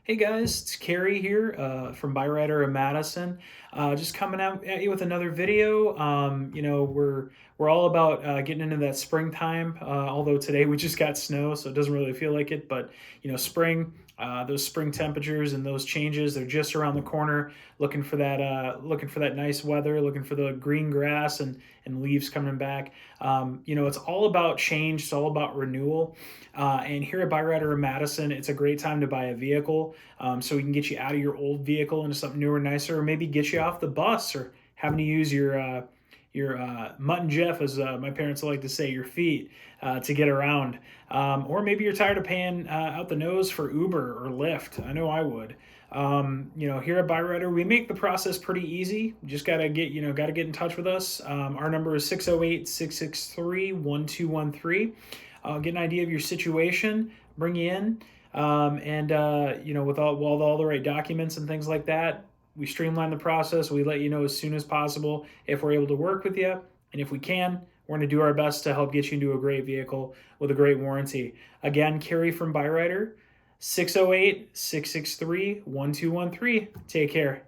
Hey guys, it's Carrie here from Byrider Madison. Just coming out at you with another video. We're all about getting into that springtime. Although today we just got snow, so it doesn't really feel like it. But spring, those spring temperatures and those changes—they're just around the corner. Looking for that nice weather, looking for the green grass and leaves coming back. It's all about change. It's all about renewal. And here at Byrider Madison, it's a great time to buy a vehicle, so we can get you out of your old vehicle into something newer, nicer, or maybe get you off the bus or having to use your Mutt and Jeff, as my parents like to say, your feet to get around. Or maybe you're tired of paying out the nose for Uber or Lyft. I know I would. Here at Byrider, we make the process pretty easy. You just gotta get in touch with us. Our number is 608-663-1213. Get an idea of your situation, bring you in, with all the right documents and things like that. We streamline the process. We let you know as soon as possible if we're able to work with you, and if we can, we're going to do our best to help get you into a great vehicle with a great warranty. Again, Carrie from Byrider, 608-663-1213. Take care.